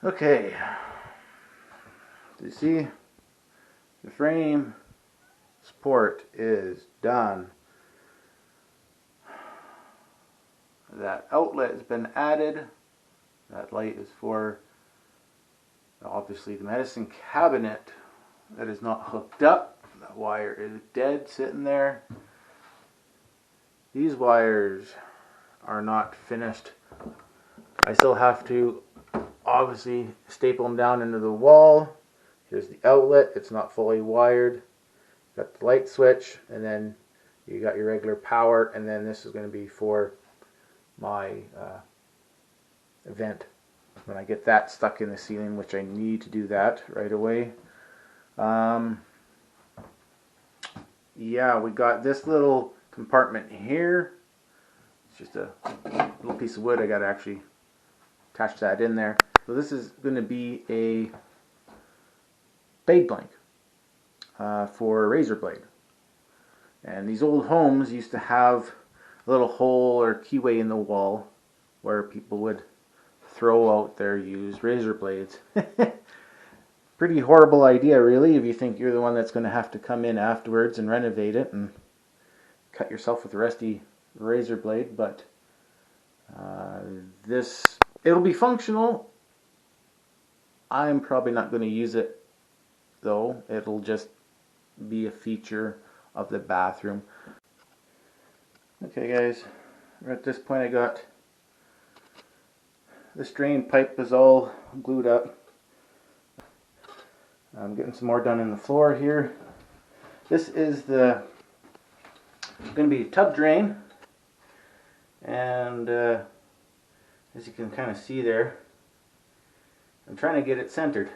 Okay, you see the frame support is done. That outlet has been added. That light is for obviously the medicine cabinet that is not hooked up. That wire is dead sitting there. These wires are not finished. I still have to obviously staple them down into the wall. Here's the outlet. It's not fully wired. Got the light switch, and then you got your regular power, and then this is going to be for my vent when I get that stuck in the ceiling, which I need to do that right away. Yeah, we got this little compartment here. It's just a little piece of wood. I got to actually attach that in there. So this is going to be a blade blank for a razor blade. And these old homes used to have a little hole or keyway in the wall where people would throw out their used razor blades. Pretty horrible idea, really, if you think you're the one that's going to have to come in afterwards and renovate it and cut yourself with a rusty razor blade. But it'll be functional. I'm probably not going to use it, though. It'll just be a feature of the bathroom. Okay, guys, we're at this point. I got this drain pipe is all glued up. I'm getting some more done in the floor here. This is going to be a tub drain, and as you can kind of see there, I'm trying to get it centered.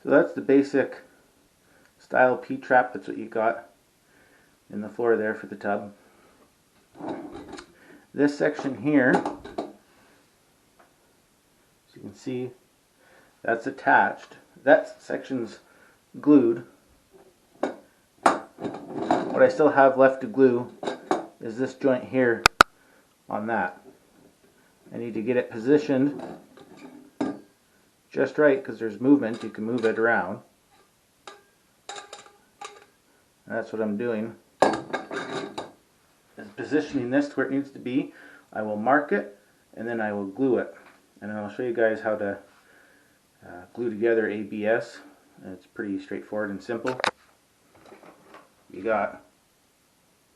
So that's the basic style P-trap. That's what you got in the floor there for the tub. This section here, as you can see, that's attached. That section's glued. What I still have left to glue is this joint here on that. I need to get it positioned just right, because there's movement. You can move it around. That's what I'm doing. Is positioning this to where it needs to be. I will mark it, and then I will glue it. And then I'll show you guys how to glue together ABS. And it's pretty straightforward and simple. You got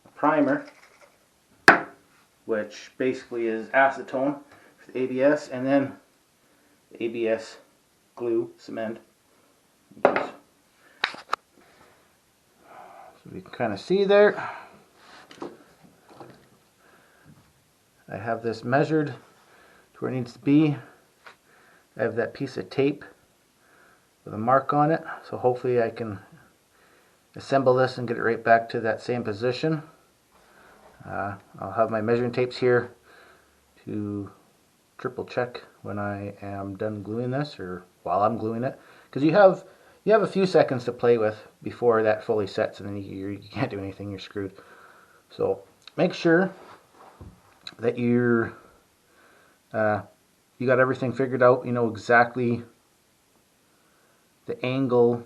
a primer, which basically is acetone for the ABS, and then the ABS glue, cement. So you can kind of see there. I have this measured to where it needs to be. I have that piece of tape with a mark on it, so hopefully I can assemble this and get it right back to that same position. I'll have my measuring tapes here to triple check when I am done gluing this, or while I'm gluing it, because you have a few seconds to play with before that fully sets, and then you can't do anything, you're screwed. So make sure that you got everything figured out. You know exactly the angle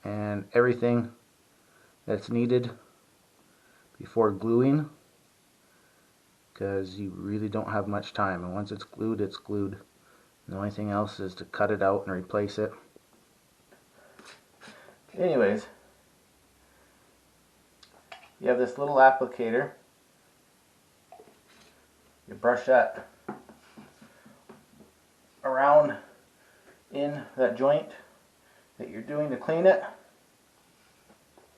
and everything that's needed before gluing, because you really don't have much time, and once it's glued, it's glued. The only thing else is to cut it out and replace it. Anyways, you have this little applicator. You brush that around in that joint that you're doing to clean it,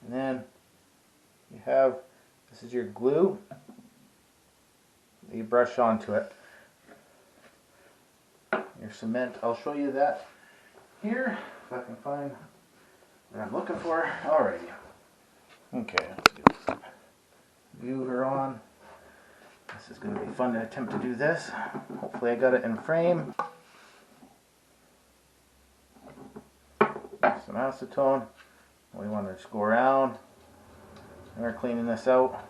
and then you have, this is your glue that you brush onto it. Your cement, I'll show you that here if I can find what I'm looking for. Alrighty. Okay, let's get this viewer on. This is going to be fun to attempt to do this. Hopefully I got it in frame. Some acetone. We want to just go around and we're cleaning this out.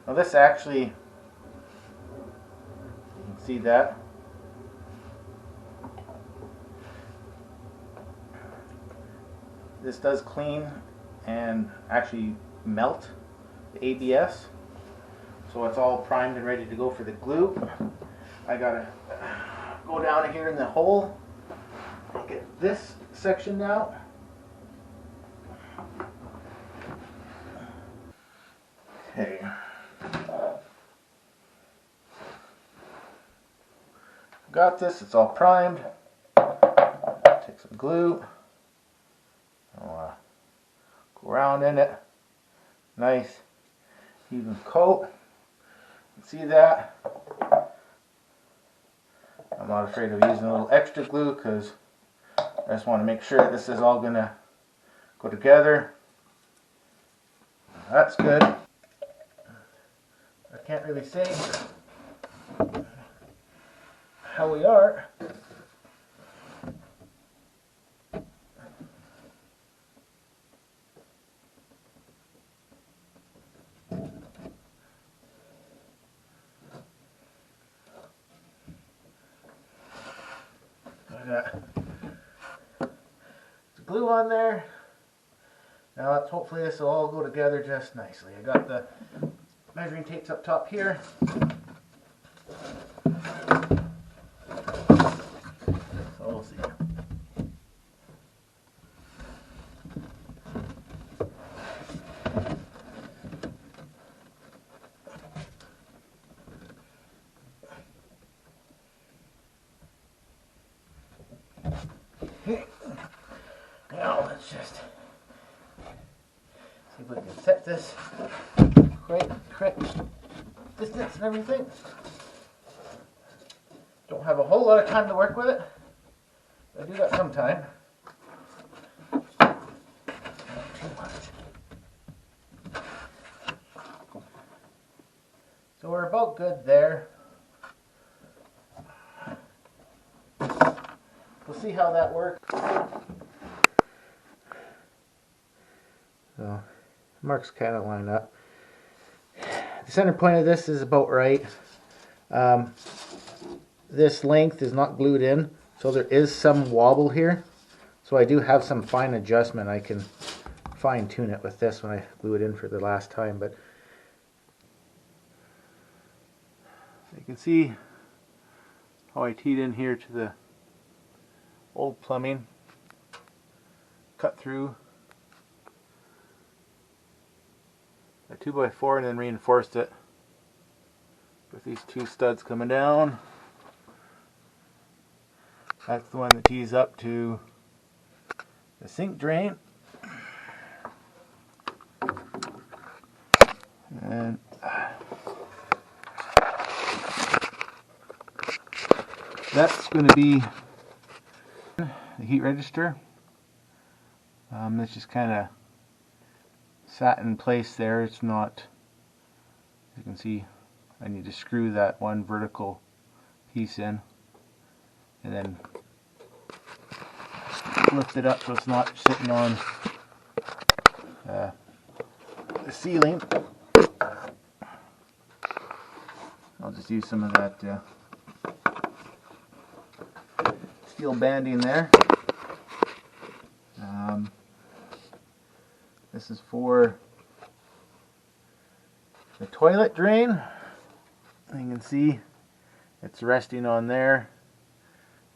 Now this actually, you can see that. This does clean and actually melt the ABS. So it's all primed and ready to go for the glue. I gotta go down here in the hole and get this section out. Okay. Got this, it's all primed. Take some glue. I'll go around in it. Nice even coat. See that? I'm not afraid of using a little extra glue because I just want to make sure that this is all gonna go together. That's good. I can't really say how we are. I got the glue on there. Now hopefully this will all go together just nicely. I got the measuring tapes up top here. So we'll see. Okay. Now let's just see if we can set this correct distance and everything. Don't have a whole lot of time to work with it. I do that sometime. Not too much. So we're about good there. We'll see how that works. So, marks kind of line up. The center point of this is about right. This length is not glued in, so there is some wobble here. So I do have some fine adjustment. I can fine tune it with this when I glue it in for the last time. But you can see how I teed in here to the old plumbing, cut through a 2x4 and then reinforced it with these two studs coming down. That's the one that tees up to the sink drain. And that's going to be the heat register. This just kind of sat in place there. It's not, as you can see, I need to screw that one vertical piece in and then lift it up so it's not sitting on the ceiling. I'll just use some of that steel banding there. This is for the toilet drain. You can see it's resting on there.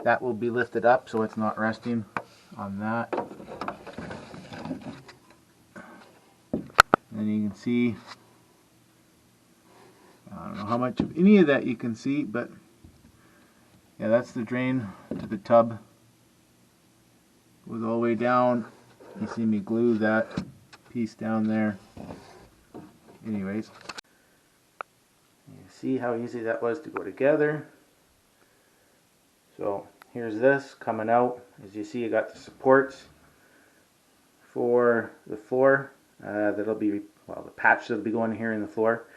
That will be lifted up so it's not resting on that. And you can see, I don't know how much of any of that you can see, but yeah, that's the drain to the tub. Goes all the way down. You see me glue that piece down there. Anyways, you see how easy that was to go together. So here's this coming out. As you see, I got the supports for the floor. That'll be, well, the patch that'll be going here in the floor.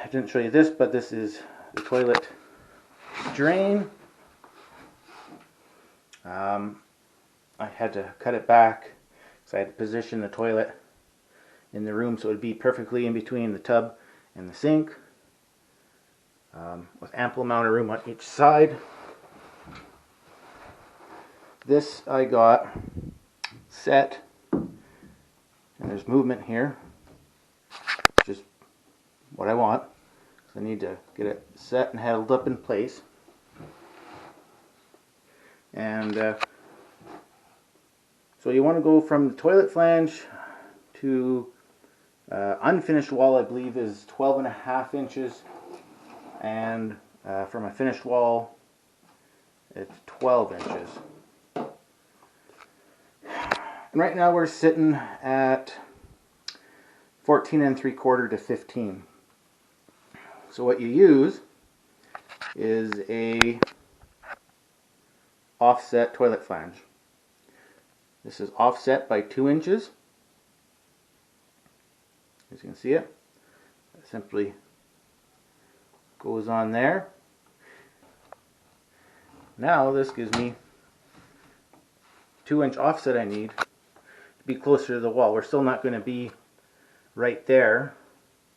I didn't show you this, but this is the toilet drain. I had to cut it back because I had to position the toilet in the room so it would be perfectly in between the tub and the sink, with ample amount of room on each side. This I got set, and there's movement here, which is what I want. So I need to get it set and held up in place. And so you want to go from the toilet flange to unfinished wall, I believe, is 12.5 inches, and from a finished wall, it's 12 inches. And right now we're sitting at 14 3/4 to 15. So what you use is a offset toilet flange. This is offset by 2 inches. As you can see it simply goes on there. Now this gives me 2-inch offset I need to be closer to the wall. We're still not going to be right there.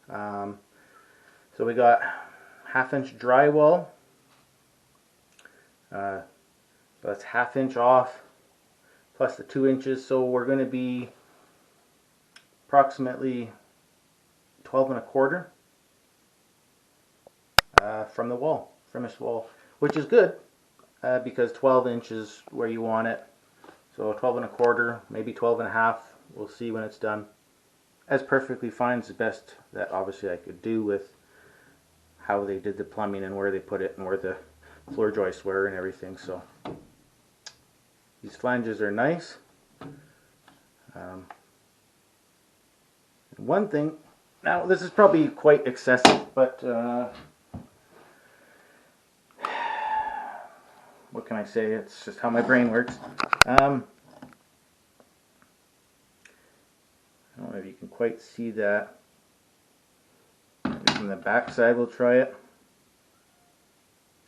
So we got 1/2 inch drywall. So that's 1/2 inch off plus the 2 inches. So we're going to be approximately 12 1/4 from the wall, finished wall, which is good because 12 inches where you want it. So 12 1/4, maybe 12 1/2. We'll see when it's done. That's perfectly fine. It's the best that obviously I could do with how they did the plumbing and where they put it and where the floor joists were and everything. So these flanges are nice. One thing, now this is probably quite excessive, but what can I say? It's just how my brain works. I don't know if you can quite see that. Maybe from the back side we'll try it.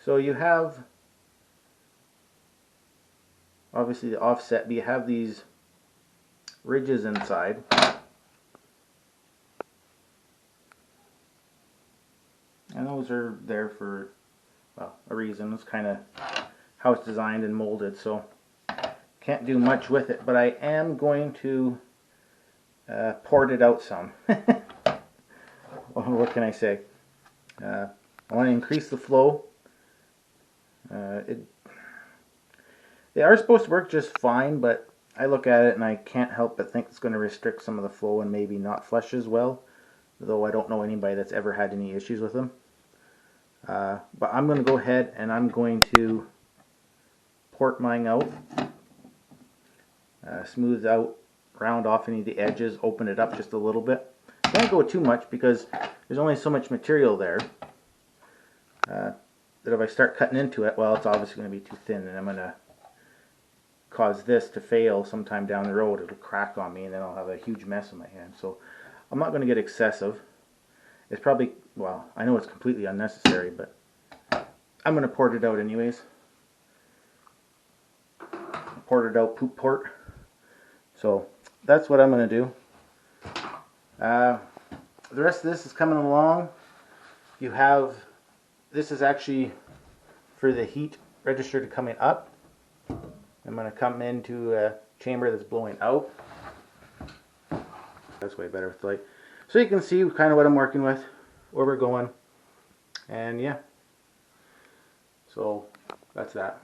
So you have obviously the offset, but you have these ridges inside. And those are there for, well, a reason. It's kind of how it's designed and molded, so can't do much with it. But I am going to port it out some. What can I say? I want to increase the flow. They are supposed to work just fine, but I look at it and I can't help but think it's going to restrict some of the flow and maybe not flush as well, though I don't know anybody that's ever had any issues with them. But I'm going to go ahead and I'm going to port mine out, smooth out, round off any of the edges, open it up just a little bit. Don't go too much because there's only so much material there that if I start cutting into it, well, it's obviously going to be too thin, and I'm going to cause this to fail sometime down the road. It'll crack on me and then I'll have a huge mess in my hand. So I'm not going to get excessive. It's probably, well, I know it's completely unnecessary, but I'm going to port it out anyways. Port it out, poop port. So that's what I'm going to do. The rest of this is coming along. You have, this is actually for the heat register to coming up. I'm going to come into a chamber that's blowing out. That's way better with light. So you can see kind of what I'm working with, where we're going, and yeah. So that's that.